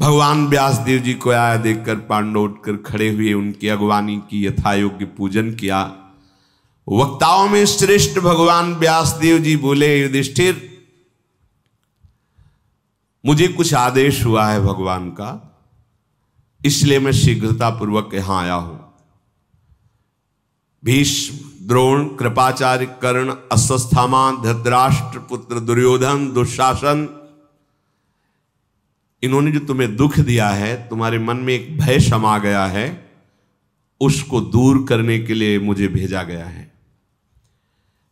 भगवान व्यासदेव जी को आया देखकर पांडव उठकर खड़े हुए, उनकी अगवानी की, यथायोग्य पूजन किया। वक्ताओं में श्रेष्ठ भगवान व्यासदेव जी बोले, युधिष्ठिर मुझे कुछ आदेश हुआ है भगवान का, इसलिए मैं शीघ्रता पूर्वक यहां आया हूं। भीष्म, द्रोण, कृपाचार्य, कर्ण, अश्वत्थामा, धृतराष्ट्र पुत्र दुर्योधन, दुशासन, इन्होंने जो तुम्हें दुख दिया है, तुम्हारे मन में एक भय समा गया है, उसको दूर करने के लिए मुझे भेजा गया है।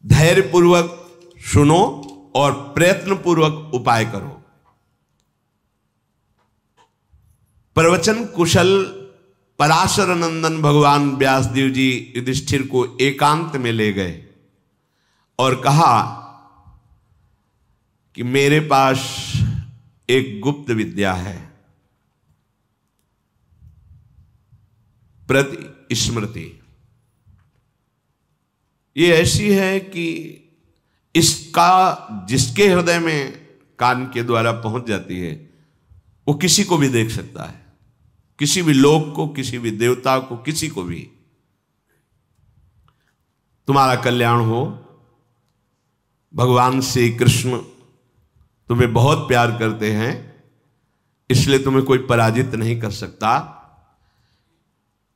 धैर्यपूर्वक सुनो और प्रयत्नपूर्वक उपाय करो। प्रवचन कुशल पराशर नंदन भगवान व्यासदेव जी युधिष्ठिर को एकांत में ले गए और कहा कि मेरे पास एक गुप्त विद्या है, प्रति स्मृति। ये ऐसी है कि इसका जिसके हृदय में कान के द्वारा पहुंच जाती है वो किसी को भी देख सकता है, किसी भी लोक को, किसी भी देवता को, किसी को भी। तुम्हारा कल्याण हो। भगवान श्री कृष्ण तुम्हें बहुत प्यार करते हैं, इसलिए तुम्हें कोई पराजित नहीं कर सकता।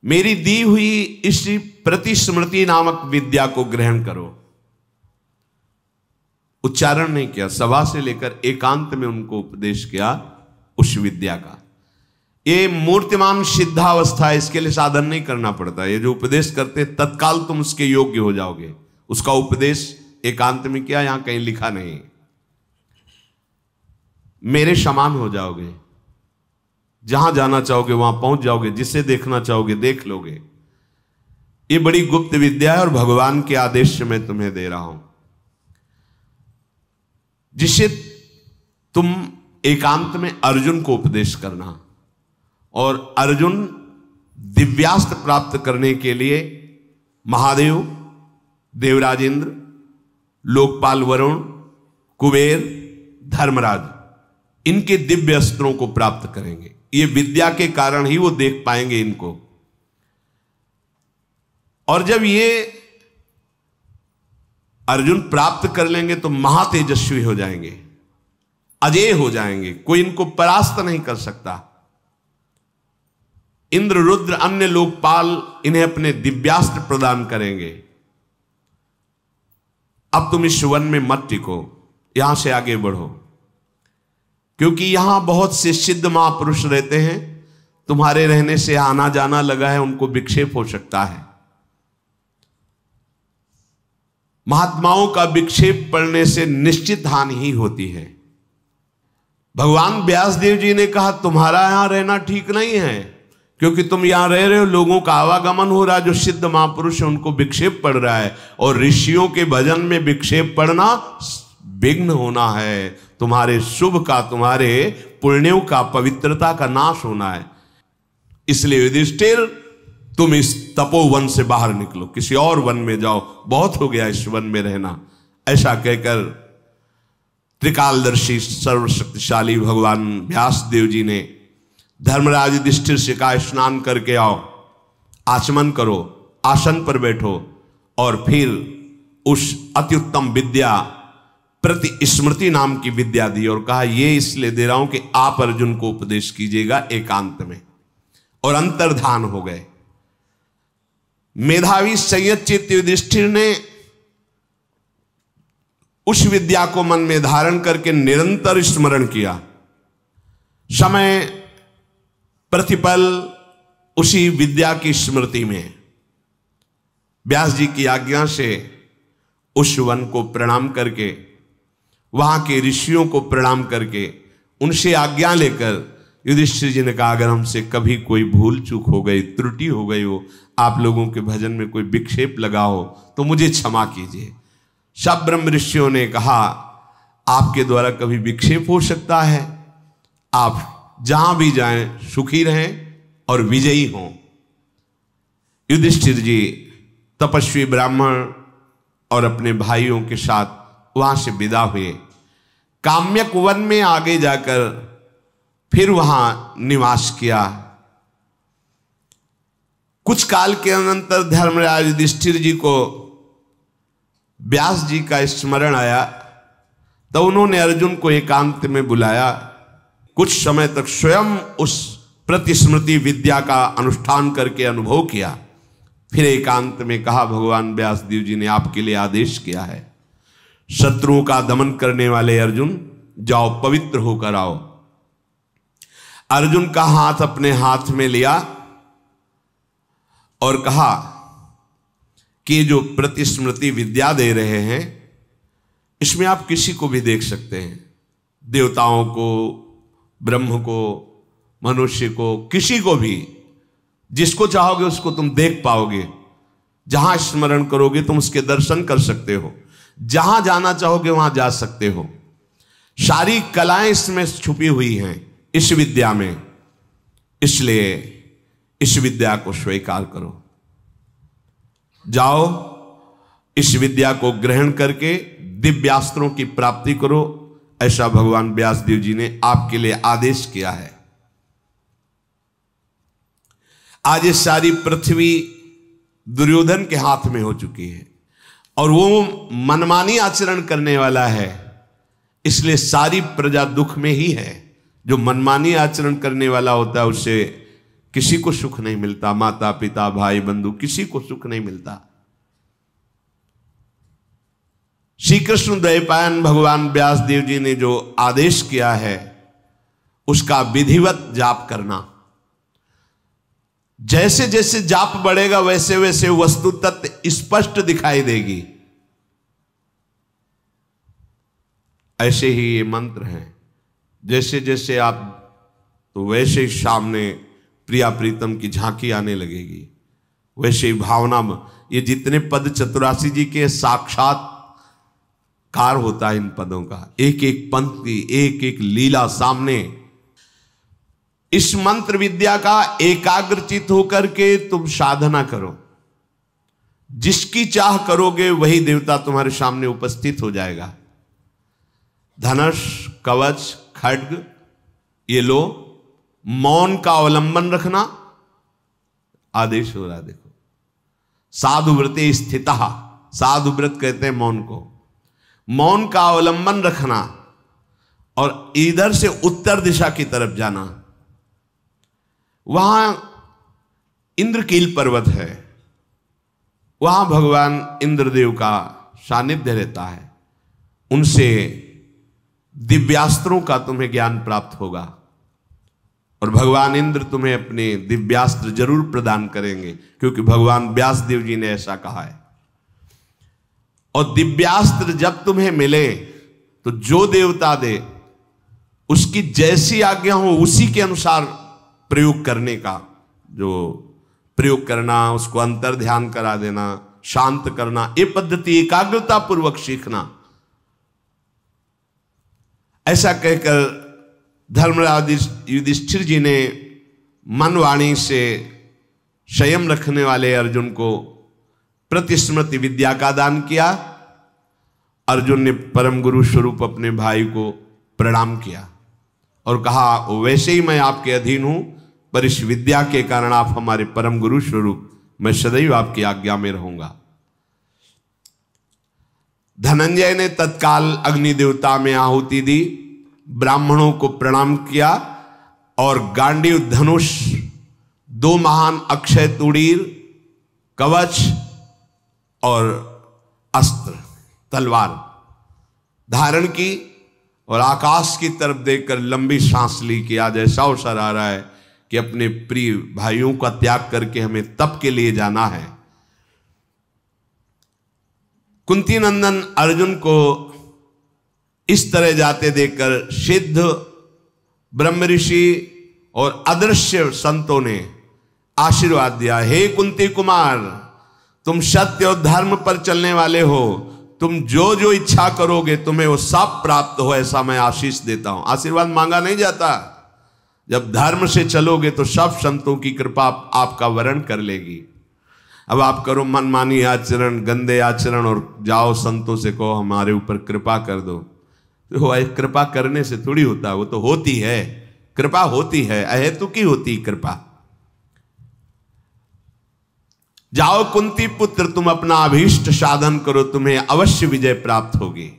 मेरी दी हुई इस प्रतिस्मृति नामक विद्या को ग्रहण करो। उच्चारण नहीं किया, सभा से लेकर एकांत में उनको उपदेश किया उस विद्या का। ये मूर्तिमान सिद्धावस्था है, इसके लिए साधन नहीं करना पड़ता। ये जो उपदेश करते तत्काल तुम उसके योग्य हो जाओगे। उसका उपदेश एकांत में किया, यहां कहीं लिखा नहीं। मेरे समान हो जाओगे, जहां जाना चाहोगे वहां पहुंच जाओगे, जिसे देखना चाहोगे देख लोगे। ये बड़ी गुप्त विद्या है और भगवान के आदेश से मैं तुम्हें दे रहा हूं, जिसे तुम एकांत में अर्जुन को उपदेश करना। और अर्जुन दिव्यास्त्र प्राप्त करने के लिए महादेव, देवराज इंद्र, लोकपाल वरुण, कुबेर, धर्मराज, इनके दिव्य अस्त्रों को प्राप्त करेंगे। ये विद्या के कारण ही वो देख पाएंगे इनको। और जब ये अर्जुन प्राप्त कर लेंगे तो महातेजस्वी हो जाएंगे, अजेय हो जाएंगे, कोई इनको परास्त नहीं कर सकता। इंद्र, रुद्र, अन्य लोकपाल इन्हें अपने दिव्यास्त्र प्रदान करेंगे। अब तुम इस वन में मत टिको, यहां से आगे बढ़ो, क्योंकि यहां बहुत से सिद्ध महापुरुष रहते हैं। तुम्हारे रहने से आना जाना लगा है, उनको विक्षेप हो सकता है। महात्माओं का विक्षेप पड़ने से निश्चित हानि ही होती है। भगवान व्यासदेव जी ने कहा तुम्हारा यहां रहना ठीक नहीं है, क्योंकि तुम यहां रह रहे हो, लोगों का आवागमन हो रहा है, जो सिद्ध महापुरुष है उनको विक्षेप पड़ रहा है। और ऋषियों के भजन में विक्षेप पड़ना विघ्न होना है। तुम्हारे शुभ का, तुम्हारे पुण्यों का, पवित्रता का नाश होना है। इसलिए युधिष्ठिर तुम इस तपोवन से बाहर निकलो, किसी और वन में जाओ, बहुत हो गया इस वन में रहना। ऐसा कहकर त्रिकालदर्शी सर्वशक्तिशाली भगवान व्यासदेव जी ने धर्मराज युधिष्ठिर से कहा स्नान करके आओ, आचमन करो, आसन पर बैठो और फिर उस अति उत्तम विद्या प्रति स्मृति नाम की विद्या दी। और कहा ये इसलिए दे रहा हूं कि आप अर्जुन को उपदेश कीजिएगा एकांत में। और अंतर्धान हो गए। मेधावी संयतचित्त युधिष्ठिर ने उस विद्या को मन में धारण करके निरंतर स्मरण किया। समय प्रतिपल उसी विद्या की स्मृति में व्यास जी की आज्ञा से उस वन को प्रणाम करके, वहां के ऋषियों को प्रणाम करके, उनसे आज्ञा लेकर युधिष्ठिर जी ने कहा अगर हमसे कभी कोई भूल चूक हो गई, त्रुटि हो गई हो, आप लोगों के भजन में कोई विक्षेप लगा हो तो मुझे क्षमा कीजिए। सब ब्रह्म ऋषियों ने कहा आपके द्वारा कभी विक्षेप हो सकता है, आप जहां भी जाएं सुखी रहें और विजयी हों। युधिष्ठिर जी तपस्वी ब्राह्मण और अपने भाइयों के साथ वहां से विदा हुए। काम्यक वन में आगे जाकर फिर वहां निवास किया। कुछ काल के अनंतर धर्मराज युधिष्ठिर जी को व्यास जी का स्मरण आया, तो उन्होंने अर्जुन को एकांत में बुलाया। कुछ समय तक स्वयं उस प्रतिस्मृति विद्या का अनुष्ठान करके अनुभव किया। फिर एकांत में कहा, भगवान व्यासदेव जी ने आपके लिए आदेश किया है, शत्रुओं का दमन करने वाले अर्जुन जाओ पवित्र होकर आओ। अर्जुन का हाथ अपने हाथ में लिया और कहा कि जो प्रतिस्मृति विद्या दे रहे हैं इसमें आप किसी को भी देख सकते हैं, देवताओं को, ब्रह्म को, मनुष्य को, किसी को भी, जिसको चाहोगे उसको तुम देख पाओगे। जहां स्मरण करोगे तुम उसके दर्शन कर सकते हो, जहां जाना चाहोगे वहां जा सकते हो। सारी कलाएं इसमें छुपी हुई हैं इस विद्या में, इसलिए इस विद्या को स्वीकार करो। जाओ इस विद्या को ग्रहण करके दिव्यास्त्रों की प्राप्ति करो, ऐसा भगवान व्यासदेव जी ने आपके लिए आदेश किया है। आज ये सारी पृथ्वी दुर्योधन के हाथ में हो चुकी है और वो मनमानी आचरण करने वाला है, इसलिए सारी प्रजा दुख में ही है। जो मनमानी आचरण करने वाला होता है उससे किसी को सुख नहीं मिलता, माता पिता भाई बंधु किसी को सुख नहीं मिलता। श्री कृष्ण द्वैपायन भगवान व्यासदेव जी ने जो आदेश किया है उसका विधिवत जाप करना। जैसे जैसे जाप बढ़ेगा वैसे वैसे वस्तु तत्व स्पष्ट दिखाई देगी। ऐसे ही ये मंत्र हैं, जैसे जैसे आप तो वैसे ही सामने प्रिया प्रीतम की झांकी आने लगेगी, वैसे ही भावना। ये जितने पद चतुरासी जी के साक्षात्कार होता है इन पदों का, एक एक पंक्ति, एक एक लीला सामने। इस मंत्र विद्या का एकाग्रचित होकर के तुम साधना करो। जिसकी चाह करोगे वही देवता तुम्हारे सामने उपस्थित हो जाएगा। धनुष, कवच, खड्ग ये लो, मौन का अवलंबन रखना आदेश हो रहा है। देखो, साधु व्रते स्थितः, साधु व्रत कहते हैं मौन को। मौन का अवलंबन रखना और इधर से उत्तर दिशा की तरफ जाना। वहां इंद्रकील पर्वत है, वहां भगवान इंद्रदेव का सानिध्य रहता है। उनसे दिव्यास्त्रों का तुम्हें ज्ञान प्राप्त होगा और भगवान इंद्र तुम्हें अपने दिव्यास्त्र जरूर प्रदान करेंगे, क्योंकि भगवान व्यासदेव जी ने ऐसा कहा है। और दिव्यास्त्र जब तुम्हें मिले तो जो देवता दे उसकी जैसी आज्ञा हो उसी के अनुसार प्रयोग करने का, जो प्रयोग करना, उसको अंतर ध्यान करा देना, शांत करना, ये पद्धति एकाग्रता पूर्वक सीखना। ऐसा कहकर धर्मराज युधिष्ठिर जी ने मन वाणी से संयम रखने वाले अर्जुन को प्रतिस्मृति विद्या का दान किया। अर्जुन ने परम गुरु स्वरूप अपने भाई को प्रणाम किया और कहा, वैसे ही मैं आपके अधीन हूं, पर इस विद्या के कारण आप हमारे परम गुरु स्वरूप, मैं सदैव आपकी आज्ञा में रहूंगा। धनंजय ने तत्काल अग्नि देवता में आहुति दी, ब्राह्मणों को प्रणाम किया और गांडीव, धनुष, दो महान अक्षय तुड़ीर, कवच और अस्त्र, तलवार धारण की और आकाश की तरफ देखकर लंबी सांस ली कि आज ऐसा अवसर आ रहा है कि अपने प्रिय भाइयों का त्याग करके हमें तप के लिए जाना है। कुंती नंदन अर्जुन को इस तरह जाते देखकर सिद्ध, ब्रह्म ऋषि और अदृश्य संतों ने आशीर्वाद दिया, हे कुंती कुमार, तुम सत्य और धर्म पर चलने वाले हो, तुम जो जो इच्छा करोगे तुम्हें वो सब प्राप्त हो, ऐसा मैं आशीष देता हूं। आशीर्वाद मांगा नहीं जाता, जब धर्म से चलोगे तो सब संतों की कृपा आपका वरण कर लेगी। अब आप करो मनमानी आचरण, गंदे आचरण और जाओ संतों से कहो हमारे ऊपर कृपा कर दो, तो कृपा करने से थोड़ी होता है, वो तो होती है कृपा होती है, अहेतुकी होती कृपा। जाओ कुंती पुत्र, तुम अपना अभीष्ट साधन करो, तुम्हें अवश्य विजय प्राप्त होगी।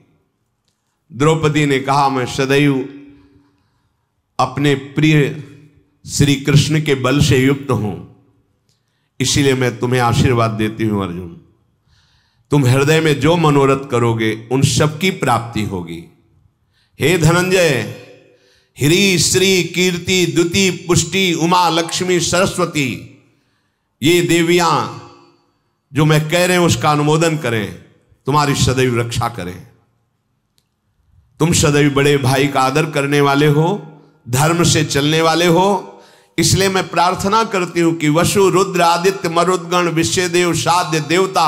द्रौपदी ने कहा, मैं सदैव अपने प्रिय श्री कृष्ण के बल से युक्त हूं, इसीलिए मैं तुम्हें आशीर्वाद देती हूं अर्जुन, तुम हृदय में जो मनोरथ करोगे उन सब की प्राप्ति होगी। हे धनंजय, हिरी श्री कीर्ति द्युति पुष्टि उमा लक्ष्मी सरस्वती, ये देवियां जो मैं कह रहे हूं उसका अनुमोदन करें, तुम्हारी सदैव रक्षा करें। तुम सदैव बड़े भाई का आदर करने वाले हो, धर्म से चलने वाले हो, इसलिए मैं प्रार्थना करती हूं कि वसु रुद्र आदित्य मरुद्गण विश्वदेव साध्य देवता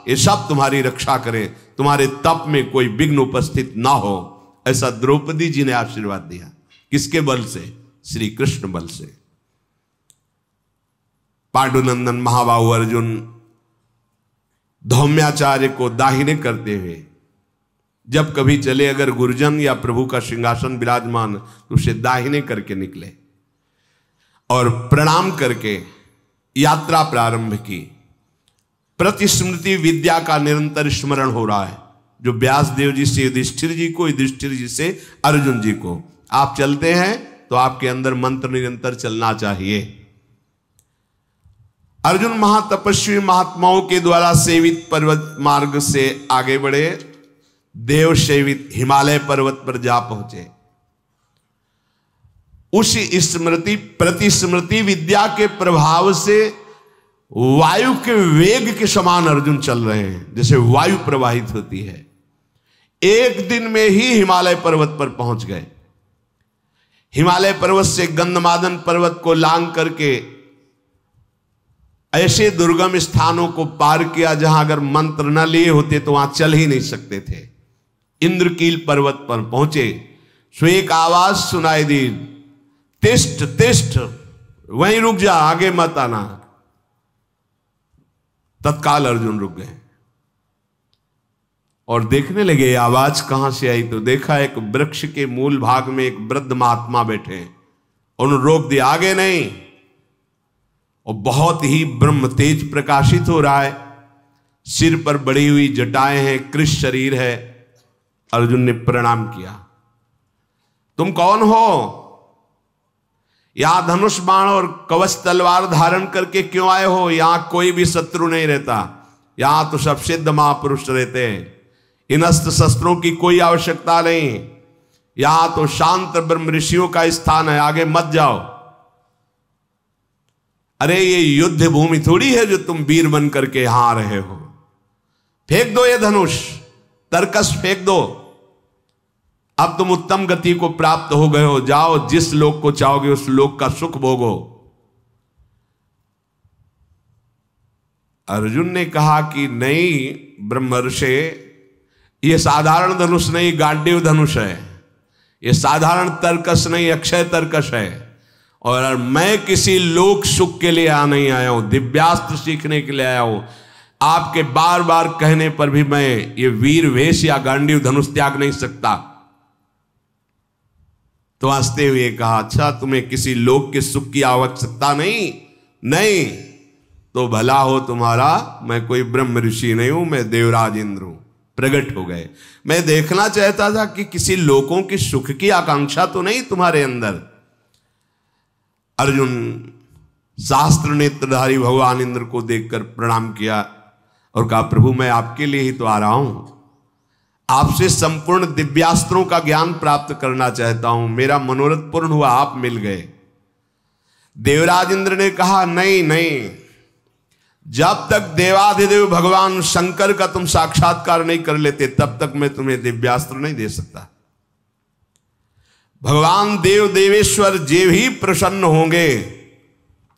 ये सब तुम्हारी रक्षा करें, तुम्हारे तप में कोई विघ्न उपस्थित ना हो। ऐसा द्रौपदी जी ने आशीर्वाद दिया। किसके बल से? श्री कृष्ण बल से। पांडुनंदन महाबाहु अर्जुन धौम्याचार्य को दाहिने करते हुए जब कभी चले, अगर गुरुजन या प्रभु का सिंहासन विराजमान तो उसे दाहिने करके निकले और प्रणाम करके यात्रा प्रारंभ की। प्रतिस्मृति विद्या का निरंतर स्मरण हो रहा है, जो व्यास देव जी से युधिष्ठिर जी को, युधिष्ठिर जी से अर्जुन जी को। आप चलते हैं तो आपके अंदर मंत्र निरंतर चलना चाहिए। अर्जुन महातपस्वी महात्माओं के द्वारा सेवित पर्वत मार्ग से आगे बढ़े, देव सेवित हिमालय पर्वत पर जा पहुंचे। उस स्मृति प्रतिस्मृति विद्या के प्रभाव से वायु के वेग के समान अर्जुन चल रहे हैं, जैसे वायु प्रवाहित होती है। एक दिन में ही हिमालय पर्वत पर पहुंच गए। हिमालय पर्वत से गंधमादन पर्वत को लांग करके ऐसे दुर्गम स्थानों को पार किया जहां अगर मंत्र न लिए होते तो वहां चल ही नहीं सकते थे। इंद्रकील पर्वत पर पहुंचे, सो एक आवाज सुनाई दी, तिष्ठ तिष्ठ, वहीं रुक जा, आगे मत आना। तत्काल अर्जुन रुक गए और देखने लगे आवाज कहां से आई। तो देखा एक वृक्ष के मूल भाग में एक वृद्ध महात्मा बैठे, उन्होंने रोक दिया, आगे नहीं। और बहुत ही ब्रह्म तेज प्रकाशित हो रहा है, सिर पर बड़ी हुई जटाएं हैं, कृष शरीर है। अर्जुन ने प्रणाम किया, तुम कौन हो? यहां धनुष बाण और कवच तलवार धारण करके क्यों आए हो? यहां कोई भी शत्रु नहीं रहता, यहां तो सब सिद्ध महापुरुष रहते हैं। इन अस्त्र शस्त्रों की कोई आवश्यकता नहीं, यहां तो शांत ब्रह्म ऋषियों का स्थान है, आगे मत जाओ। अरे ये युद्ध भूमि थोड़ी है जो तुम वीर बन करके यहां आ रहे हो। फेंक दो ये धनुष, तरकस फेंक दो। अब तुम उत्तम गति को प्राप्त हो गए हो, जाओ जिस लोक को चाहोगे उस लोक का सुख भोगो। अर्जुन ने कहा कि नहीं ब्रह्मर्षि, यह साधारण धनुष नहीं, गांडीव धनुष है। यह साधारण तरकस नहीं, अक्षय तरकस है। और मैं किसी लोक सुख के लिए नहीं आया हूं, दिव्यास्त्र सीखने के लिए आया हूं। आपके बार बार कहने पर भी मैं ये वीर वेश या गांडीव धनुष त्याग नहीं सकता। तो हंसते हुए कहा, अच्छा तुम्हें किसी लोक के सुख की आवश्यकता नहीं? नहीं तो भला हो तुम्हारा, मैं कोई ब्रह्म ऋषि नहीं हूं, मैं देवराज इंद्र हूं। प्रकट हो गए। मैं देखना चाहता था कि किसी लोकों की सुख की आकांक्षा तो नहीं तुम्हारे अंदर। अर्जुन शास्त्र नेत्रधारी भगवान इंद्र को देखकर प्रणाम किया और कहा, प्रभु मैं आपके लिए ही तो आ रहा हूं, आपसे संपूर्ण दिव्यास्त्रों का ज्ञान प्राप्त करना चाहता हूं। मेरा मनोरथ पूर्ण हुआ, आप मिल गए। देवराज इंद्र ने कहा, नहीं नहीं, जब तक देवाधिदेव भगवान शंकर का तुम साक्षात्कार नहीं कर लेते तब तक मैं तुम्हें दिव्यास्त्र नहीं दे सकता। भगवान देव देवेश्वर जे भी प्रसन्न होंगे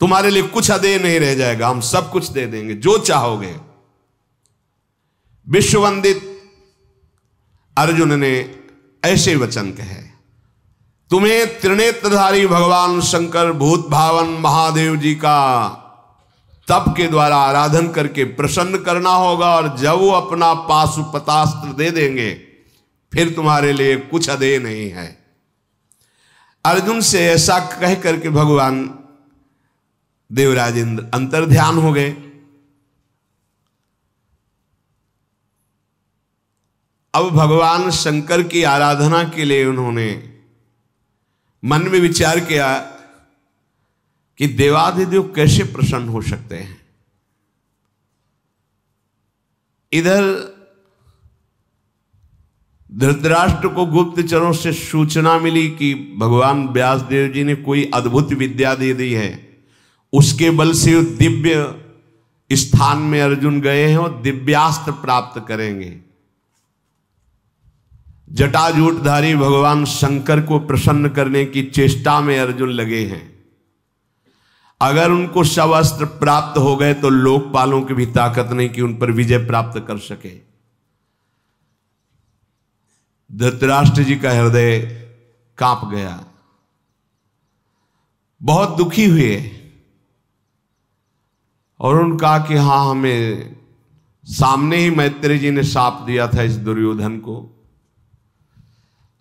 तुम्हारे लिए कुछ अदेय नहीं रह जाएगा, हम सब कुछ दे देंगे जो चाहोगे। विश्ववंदित अर्जुन ने ऐसे वचन कहे, तुम्हें त्रिनेत्रधारी भगवान शंकर भूत भावन महादेव जी का तप के द्वारा आराधन करके प्रसन्न करना होगा, और जब वो अपना पाशुपतास्त्र दे देंगे फिर तुम्हारे लिए कुछ अदेय नहीं है। अर्जुन से ऐसा कह करके भगवान देवराज इंद्र अंतर्ध्यान हो गए। अब भगवान शंकर की आराधना के लिए उन्होंने मन में विचार किया कि देवाधिदेव कैसे प्रसन्न हो सकते हैं। इधर धृतराष्ट्र को गुप्तचरों से सूचना मिली कि भगवान व्यासदेव जी ने कोई अद्भुत विद्या दे दी है, उसके बल से दिव्य स्थान में अर्जुन गए हैं और दिव्यास्त्र प्राप्त करेंगे। जटाजूटधारी भगवान शंकर को प्रसन्न करने की चेष्टा में अर्जुन लगे हैं। अगर उनको सब अस्त्र प्राप्त हो गए तो लोकपालों की भी ताकत नहीं कि उन पर विजय प्राप्त कर सके। धृतराष्ट्र जी का हृदय कांप गया, बहुत दुखी हुए और उन्होंने कहा कि हाँ, हमें सामने ही मैत्री जी ने शाप दिया था इस दुर्योधन को।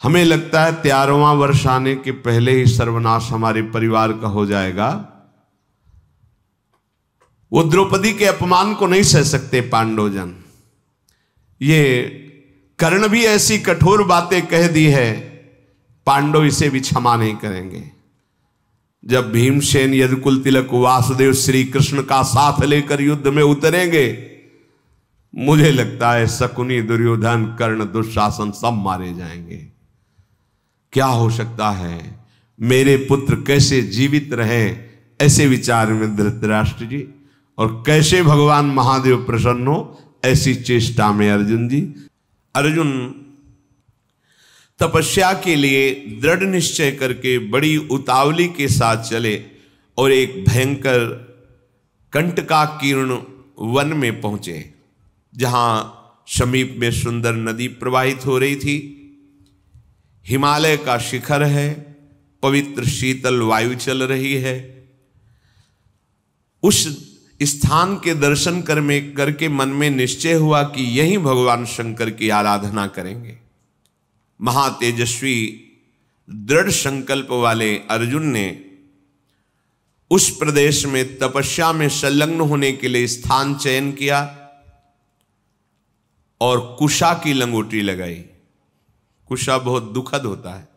हमें लगता है 13वां वर्ष आने के पहले ही सर्वनाश हमारे परिवार का हो जाएगा। वो द्रौपदी के अपमान को नहीं सह सकते पांडवजन। ये कर्ण भी ऐसी कठोर बातें कह दी है, पांडव इसे भी क्षमा नहीं करेंगे। जब भीमसेन, यदुकुल तिलक, वासुदेव श्री कृष्ण का साथ लेकर युद्ध में उतरेंगे, मुझे लगता है शकुनी, दुर्योधन, कर्ण, दुशासन सब मारे जाएंगे। क्या हो सकता है, मेरे पुत्र कैसे जीवित रहे, ऐसे विचार में धृतराष्ट्र जी, और कैसे भगवान महादेव प्रसन्न हो, ऐसी चेष्टा में अर्जुन जी। अर्जुन तपस्या के लिए दृढ़ निश्चय करके बड़ी उतावली के साथ चले और एक भयंकर कंटकाकीर्ण वन में पहुंचे, जहां समीप में सुंदर नदी प्रवाहित हो रही थी। हिमालय का शिखर है, पवित्र शीतल वायु चल रही है। उस स्थान के दर्शन करके मन में निश्चय हुआ कि यहीं भगवान शंकर की आराधना करेंगे। महातेजस्वी दृढ़ संकल्प वाले अर्जुन ने उस प्रदेश में तपस्या में संलग्न होने के लिए स्थान चयन किया और कुशा की लंगोटी लगाई। कुशा बहुत दुखद होता है,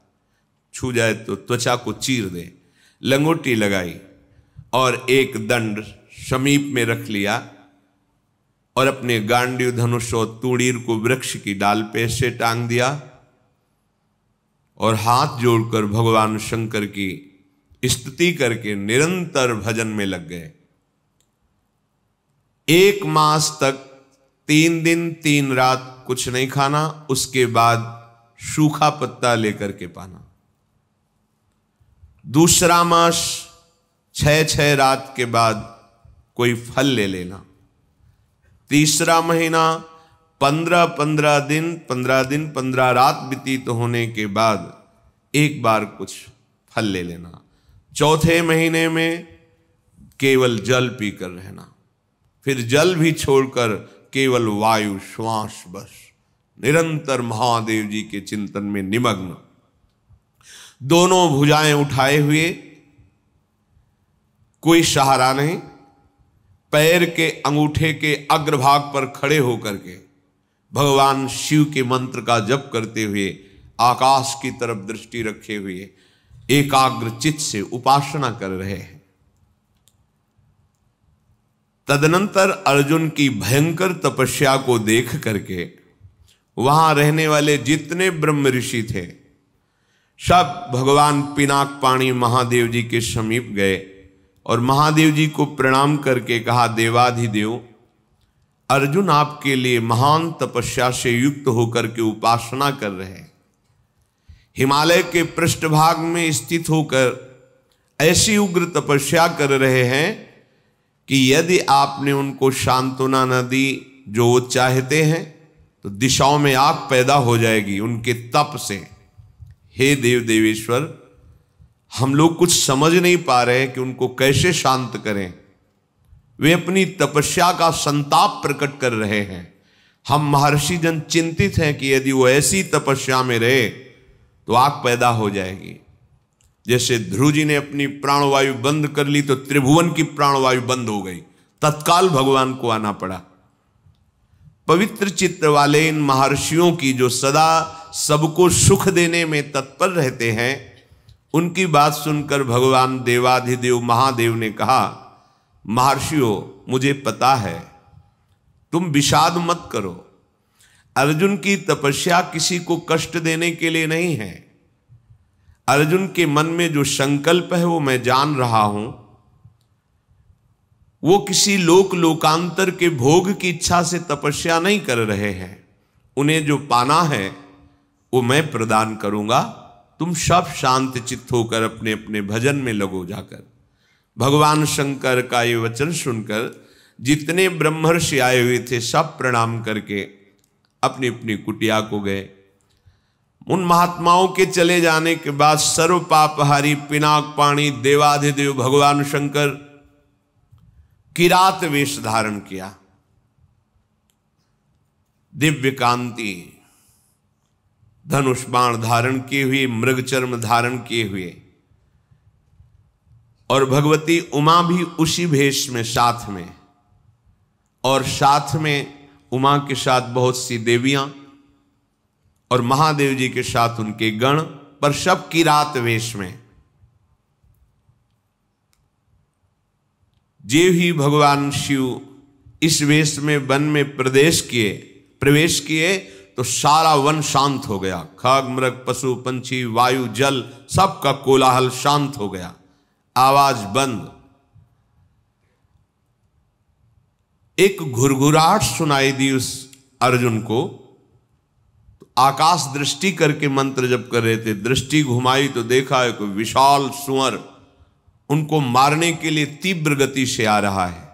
छू जाए तो त्वचा को चीर दे। लंगोटी लगाई और एक दंड समीप में रख लिया और अपने गांडीव, धनुष और तूणीर को वृक्ष की डाल पे से टांग दिया और हाथ जोड़कर भगवान शंकर की स्तुति करके निरंतर भजन में लग गए। 1 मास तक 3 दिन 3 रात कुछ नहीं खाना, उसके बाद सूखा पत्ता लेकर के पाना। दूसरा मास 6 रात के बाद कोई फल ले लेना। तीसरा महीना 15 दिन 15 रात व्यतीत होने के बाद एक बार कुछ फल ले लेना। चौथे महीने में केवल जल पीकर रहना, फिर जल भी छोड़कर केवल वायु श्वास, बस निरंतर महादेव जी के चिंतन में निमग्न। दोनों भुजाएं उठाए हुए, कोई सहारा नहीं, पैर के अंगूठे के अग्रभाग पर खड़े होकर के भगवान शिव के मंत्र का जप करते हुए आकाश की तरफ दृष्टि रखे हुए एकाग्र चित्त से उपासना कर रहे हैं। तदनंतर अर्जुन की भयंकर तपस्या को देख करके वहां रहने वाले जितने ब्रह्म ऋषि थे सब भगवान पिनाक पाणी महादेव जी के समीप गए और महादेव जी को प्रणाम करके कहा, देवाधिदेव, अर्जुन आपके लिए महान तपस्या से युक्त होकर के उपासना कर रहे हैं। हिमालय के पृष्ठभाग में स्थित होकर ऐसी उग्र तपस्या कर रहे हैं कि यदि आपने उनको सांत्वना न दी जो वो चाहते हैं तो दिशाओं में आग पैदा हो जाएगी उनके तप से। हे देव देवेश्वर, हम लोग कुछ समझ नहीं पा रहे कि उनको कैसे शांत करें। वे अपनी तपस्या का संताप प्रकट कर रहे हैं। हम महर्षि जन चिंतित हैं कि यदि वो ऐसी तपस्या में रहे तो आग पैदा हो जाएगी। जैसे ध्रुव जी ने अपनी प्राणवायु बंद कर ली तो त्रिभुवन की प्राणवायु बंद हो गई, तत्काल भगवान को आना पड़ा। पवित्र चित्त वाले इन महर्षियों की जो सदा सबको सुख देने में तत्पर रहते हैं, उनकी बात सुनकर भगवान देवाधिदेव महादेव ने कहा, महर्षियों मुझे पता है, तुम विषाद मत करो। अर्जुन की तपस्या किसी को कष्ट देने के लिए नहीं है। अर्जुन के मन में जो संकल्प है वो मैं जान रहा हूं। वो किसी लोकांतर के भोग की इच्छा से तपस्या नहीं कर रहे हैं। उन्हें जो पाना है वो मैं प्रदान करूंगा। तुम सब शांत चित्त होकर अपने अपने भजन में लगो जाकर। भगवान शंकर का ये वचन सुनकर जितने ब्रह्मर्षि आए हुए थे सब प्रणाम करके अपनी अपनी कुटिया को गए। उन महात्माओं के चले जाने के बाद सर्व पापहारी पिनाक पाणी देवाधिदेव भगवान शंकर किरात वेश धारण किया। दिव्य कांति धनुष बाण धारण किए हुए, मृग चर्म धारण किए हुए, और भगवती उमा भी उसी भेष में साथ में, और साथ में उमा के साथ बहुत सी देवियां और महादेव जी के साथ उनके गण, पर सब किरात वेश में। जे ही भगवान शिव इस वेश में वन में प्रवेश किए तो सारा वन शांत हो गया। खग मृग पशु पंछी वायु जल सबका कोलाहल शांत हो गया, आवाज बंद। एक घुरघुराहट सुनाई दी उस अर्जुन को। आकाश दृष्टि करके मंत्र जप कर रहे थे, दृष्टि घुमाई तो देखा एक विशाल सुअर उनको मारने के लिए तीव्र गति से आ रहा है।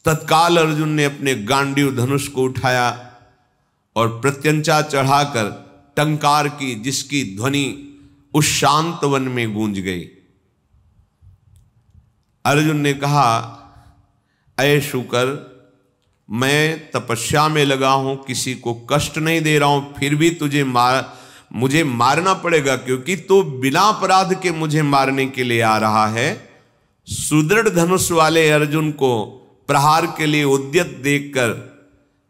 तत्काल अर्जुन ने अपने गांडीव धनुष को उठाया और प्रत्यंचा चढ़ाकर टंकार की, जिसकी ध्वनि उस शांत वन में गूंज गई। अर्जुन ने कहा, ऐ शुकर, मैं तपस्या में लगा हूं, किसी को कष्ट नहीं दे रहा हूं, फिर भी मुझे मारना पड़ेगा, क्योंकि तो बिना अपराध के मुझे मारने के लिए आ रहा है। सुदृढ़ धनुष वाले अर्जुन को प्रहार के लिए उद्यत देखकर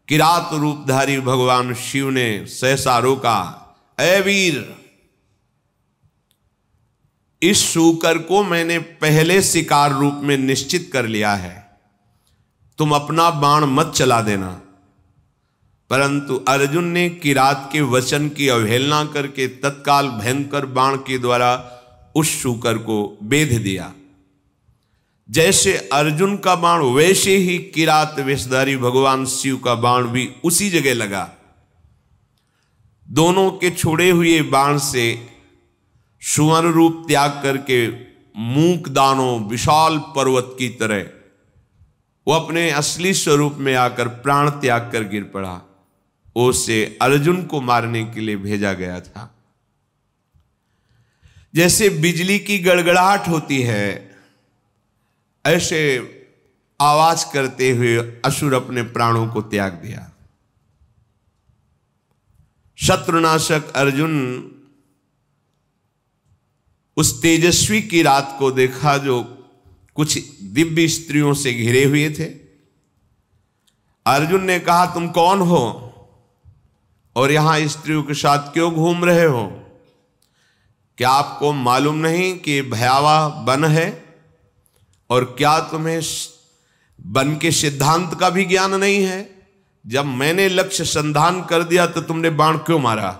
किरात रूपधारी भगवान शिव ने सहसा रोका। ऐ वीर, इस शूकर को मैंने पहले शिकार रूप में निश्चित कर लिया है, तुम अपना बाण मत चला देना। परंतु अर्जुन ने किरात के वचन की अवहेलना करके तत्काल भयंकर बाण के द्वारा उस शूकर को बेध दिया। जैसे अर्जुन का बाण वैसे ही किरात वेशधारी भगवान शिव का बाण भी उसी जगह लगा। दोनों के छोड़े हुए बाण से सुवर्ण रूप त्याग करके मूक दानों विशाल पर्वत की तरह वो अपने असली स्वरूप में आकर प्राण त्याग कर गिर पड़ा। उसे अर्जुन को मारने के लिए भेजा गया था। जैसे बिजली की गड़गड़ाहट होती है, ऐसे आवाज करते हुए असुर अपने प्राणों को त्याग दिया। शत्रुनाशक अर्जुन उस तेजस्वी की रात को देखा जो कुछ दिव्य स्त्रियों से घिरे हुए थे। अर्जुन ने कहा, तुम कौन हो और यहां स्त्रियों के साथ क्यों घूम रहे हो? क्या आपको मालूम नहीं कि भयावह वन है? और क्या तुम्हें वन के सिद्धांत का भी ज्ञान नहीं है? जब मैंने लक्ष्य संधान कर दिया तो तुमने बाण क्यों मारा?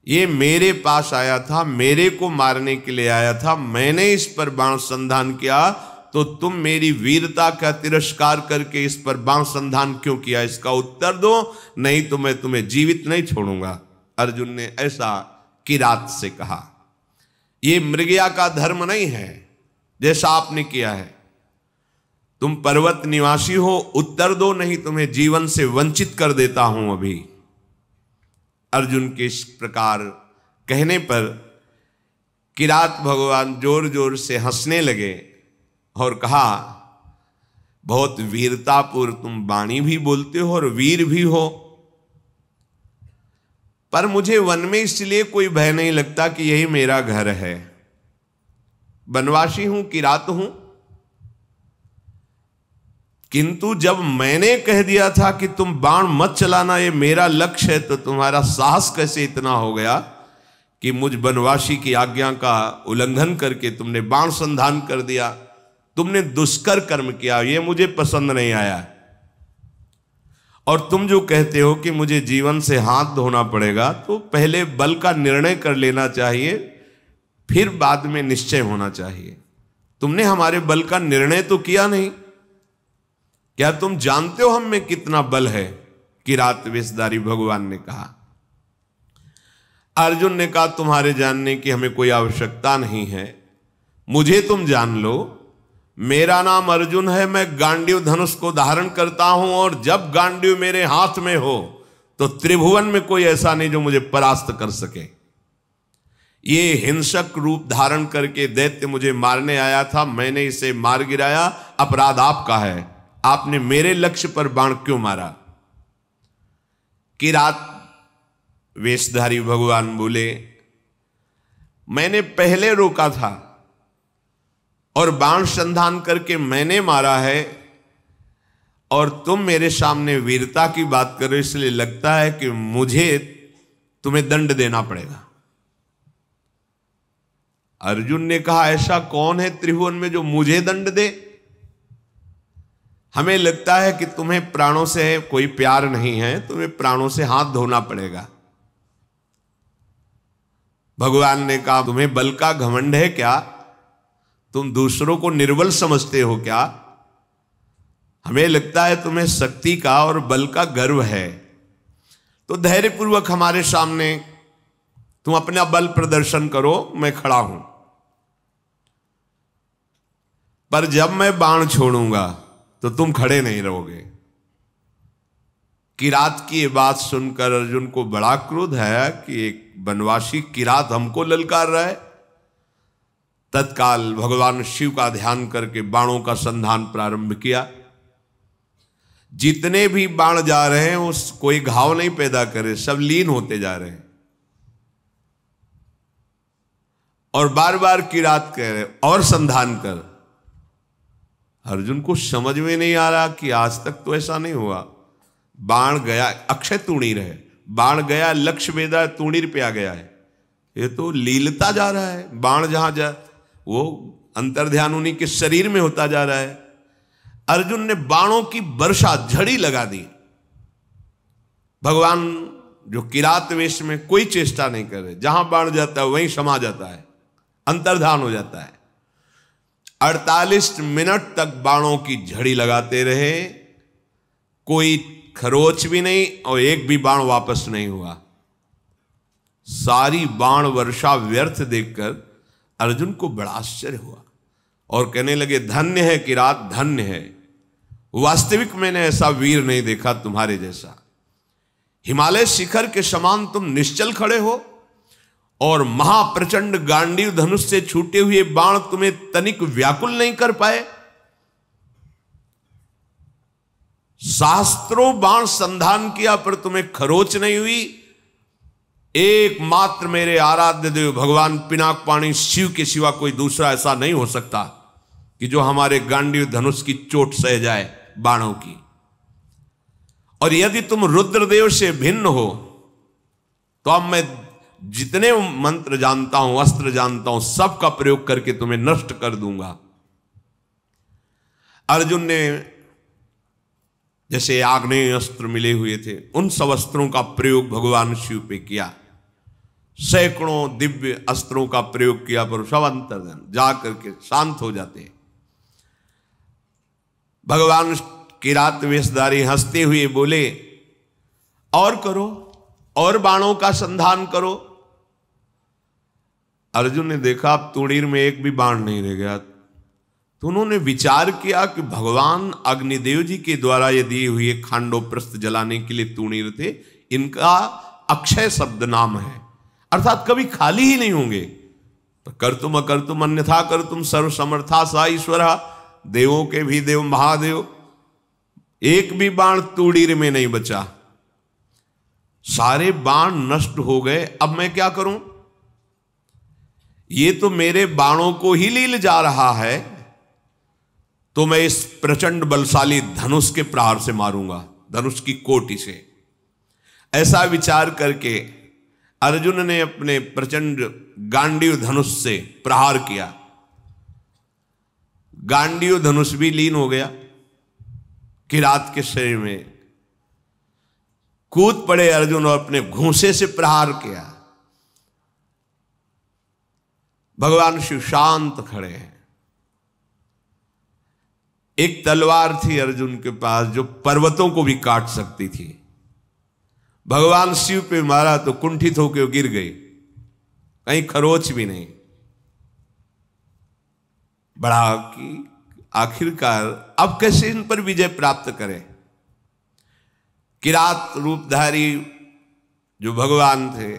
ये मेरे पास आया था, मेरे को मारने के लिए आया था, मैंने इस पर बाण संधान किया, तो तुम मेरी वीरता का तिरस्कार करके इस पर बाण संधान क्यों किया? इसका उत्तर दो, नहीं तो मैं तुम्हें जीवित नहीं छोड़ूंगा। अर्जुन ने ऐसा किरात से कहा। ये मृगया का धर्म नहीं है जैसा आपने किया है। तुम पर्वत निवासी हो, उत्तर दो, नहीं तुम्हें जीवन से वंचित कर देता हूं अभी। अर्जुन के इस प्रकार कहने पर किरात भगवान जोर जोर से हंसने लगे और कहा, बहुत वीरतापूर्ण तुम वाणी भी बोलते हो और वीर भी हो। पर मुझे वन में इसलिए कोई भय नहीं लगता कि यही मेरा घर है। वनवासी हूं, किरात हूं, किंतु जब मैंने कह दिया था कि तुम बाण मत चलाना, ये मेरा लक्ष्य है, तो तुम्हारा साहस कैसे इतना हो गया कि मुझ वनवासी की आज्ञा का उल्लंघन करके तुमने बाण संधान कर दिया। तुमने दुष्कर कर्म किया, ये मुझे पसंद नहीं आया। और तुम जो कहते हो कि मुझे जीवन से हाथ धोना पड़ेगा, तो पहले बल का निर्णय कर लेना चाहिए, फिर बाद में निश्चय होना चाहिए। तुमने हमारे बल का निर्णय तो किया नहीं। क्या तुम जानते हो हम में कितना बल है? किरात वेशधारी भगवान ने कहा। अर्जुन ने कहा, तुम्हारे जानने की हमें कोई आवश्यकता नहीं है, मुझे तुम जान लो। मेरा नाम अर्जुन है, मैं गांडीव धनुष को धारण करता हूं, और जब गांडीव मेरे हाथ में हो तो त्रिभुवन में कोई ऐसा नहीं जो मुझे परास्त कर सके। ये हिंसक रूप धारण करके दैत्य मुझे मारने आया था, मैंने इसे मार गिराया, अपराध आपका है। आपने मेरे लक्ष्य पर बाण क्यों मारा? किरात वेशधारी भगवान बोले, मैंने पहले रोका था और बाण संधान करके मैंने मारा है, और तुम मेरे सामने वीरता की बात करो, इसलिए लगता है कि मुझे तुम्हें दंड देना पड़ेगा। अर्जुन ने कहा, ऐसा कौन है त्रिभुवन में जो मुझे दंड दे? हमें लगता है कि तुम्हें प्राणों से कोई प्यार नहीं है, तुम्हें प्राणों से हाथ धोना पड़ेगा। भगवान ने कहा, तुम्हें बल का घमंड है क्या? तुम दूसरों को निर्बल समझते हो क्या? हमें लगता है तुम्हें शक्ति का और बल का गर्व है। तो धैर्यपूर्वक हमारे सामने तुम अपना बल प्रदर्शन करो, मैं खड़ा हूं। पर जब मैं बाण छोड़ूंगा तो तुम खड़े नहीं रहोगे। किरात की ये बात सुनकर अर्जुन को बड़ा क्रोध है कि एक वनवासी किरात हमको ललकार रहा है। तत्काल भगवान शिव का ध्यान करके बाणों का संधान प्रारंभ किया। जितने भी बाण जा रहे हैं उस कोई घाव नहीं पैदा करे, सब लीन होते जा रहे हैं। और बार बार किरात कह रहे, और संधान कर। अर्जुन को समझ में नहीं आ रहा कि आज तक तो ऐसा नहीं हुआ। बाण गया, अक्षय तूणीर है, बाण गया, लक्ष्य वेदा है, तूणीर पे आ गया है। ये तो लीलता जा रहा है। बाण जहां जा वो अंतर्ध्यान उन्हीं के शरीर में होता जा रहा है। अर्जुन ने बाणों की वर्षा, झड़ी लगा दी। भगवान जो किरात वेश में कोई चेष्टा नहीं कर रहे, जहां बाण जाता है वहीं समा जाता है, अंतर्धान हो जाता है। 48 मिनट तक बाणों की झड़ी लगाते रहे, कोई खरोच भी नहीं और एक भी बाण वापस नहीं हुआ। सारी बाण वर्षा व्यर्थ देखकर अर्जुन को बड़ा आश्चर्य हुआ और कहने लगे, धन्य है किरात, धन्य है। वास्तविक मैंने ऐसा वीर नहीं देखा तुम्हारे जैसा। हिमालय शिखर के समान तुम निश्चल खड़े हो, और महाप्रचंड गांडीव धनुष से छूटे हुए बाण तुम्हें तनिक व्याकुल नहीं कर पाए। शास्त्रों बाण संधान किया पर तुम्हें खरोच नहीं हुई। एकमात्र मेरे आराध्य देव भगवान पिनाकपाणी शिव के सिवा कोई दूसरा ऐसा नहीं हो सकता कि जो हमारे गांडीव धनुष की चोट सह जाए बाणों की। और यदि तुम रुद्रदेव से भिन्न हो तो अब मैं जितने मंत्र जानता हूं, अस्त्र जानता हूं, सबका प्रयोग करके तुम्हें नष्ट कर दूंगा। अर्जुन ने जैसे आग्नेय अस्त्र मिले हुए थे, उन सब अस्त्रों का प्रयोग भगवान शिव पे किया। सैकड़ों दिव्य अस्त्रों का प्रयोग किया, पर सब अंतर्धान जा करके शांत हो जाते हैं। भगवान किरात वेशधारी हंसते हुए बोले, और करो, और बाणों का संधान करो। अर्जुन ने देखा अब तूणीर में एक भी बाण नहीं रह गया, तो उन्होंने विचार किया कि भगवान अग्निदेव जी के द्वारा ये दिए हुए खांडोप्रस्थ जलाने के लिए तूणीर थे, इनका अक्षय शब्द नाम है, अर्थात कभी खाली ही नहीं होंगे। तो कर तुम अकर तुम अन्यथा कर तुम सर्व समर्था सा ईश्वरा, देवों के भी देव महादेव। एक भी बाण तूणीर में नहीं बचा। सारे बाण नष्ट हो गए, अब मैं क्या करूं? ये तो मेरे बाणों को ही लील जा रहा है, तो मैं इस प्रचंड बलशाली धनुष के प्रहार से मारूंगा, धनुष की कोटि से। ऐसा विचार करके अर्जुन ने अपने प्रचंड गांडीव धनुष से प्रहार किया। गांडीव धनुष भी लीन हो गया किरात के शरीर में। कूद पड़े अर्जुन और अपने घूंसे से प्रहार किया। भगवान शिव शांत खड़े हैं। एक तलवार थी अर्जुन के पास जो पर्वतों को भी काट सकती थी। भगवान शिव पे मारा तो कुंठित होकर गिर गई, कहीं खरोच भी नहीं। बड़ा कि आखिरकार अब कैसे इन पर विजय प्राप्त करें। किरात रूपधारी जो भगवान थे,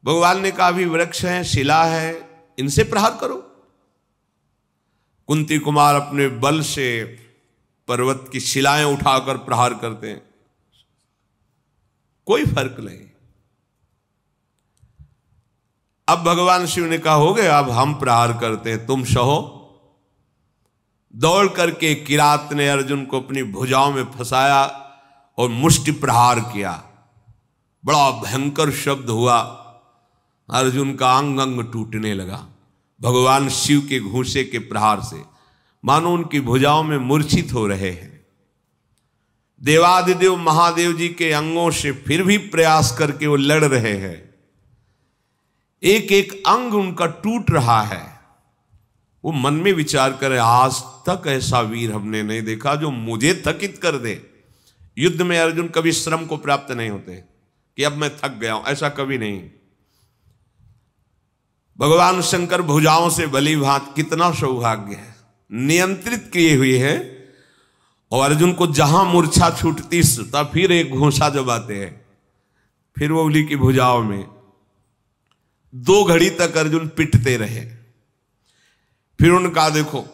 भगवान ने कहा, अभी वृक्ष है, शिला है, इनसे प्रहार करो। कुंती कुमार अपने बल से पर्वत की शिलाएं उठाकर प्रहार करते हैं, कोई फर्क नहीं। अब भगवान शिव ने कहा, हो गया, अब हम प्रहार करते हैं, तुम सहो। दौड़ करके किरात ने अर्जुन को अपनी भुजाओं में फंसाया और मुष्टि प्रहार किया। बड़ा भयंकर शब्द हुआ, अर्जुन का अंग अंग टूटने लगा भगवान शिव के घूंसे के प्रहार से, मानो उनकी भुजाओं में मूर्छित हो रहे हैं। देवादिदेव महादेव जी के अंगों से फिर भी प्रयास करके वो लड़ रहे हैं। एक एक अंग उनका टूट रहा है। वो मन में विचार करे, आज तक ऐसा वीर हमने नहीं देखा जो मुझे थकित कर दे। युद्ध में अर्जुन कभी श्रम को प्राप्त नहीं होते कि अब मैं थक गया हूं, ऐसा कभी नहीं। भगवान शंकर भुजाओं से भली भांत, कितना सौभाग्य है, नियंत्रित किए हुए हैं। और अर्जुन को जहां मूर्छा छूटती तब फिर एक घूंसा जबाते हैं, फिर वो उंगली की भुजाओं में 2 घड़ी तक अर्जुन पिटते रहे। फिर उनका, देखो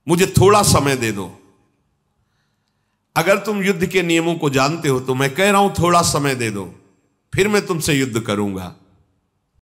मुझे थोड़ा समय दे दो, अगर तुम युद्ध के नियमों को जानते हो तो मैं कह रहा हूं थोड़ा समय दे दो, फिर मैं तुमसे युद्ध करूंगा।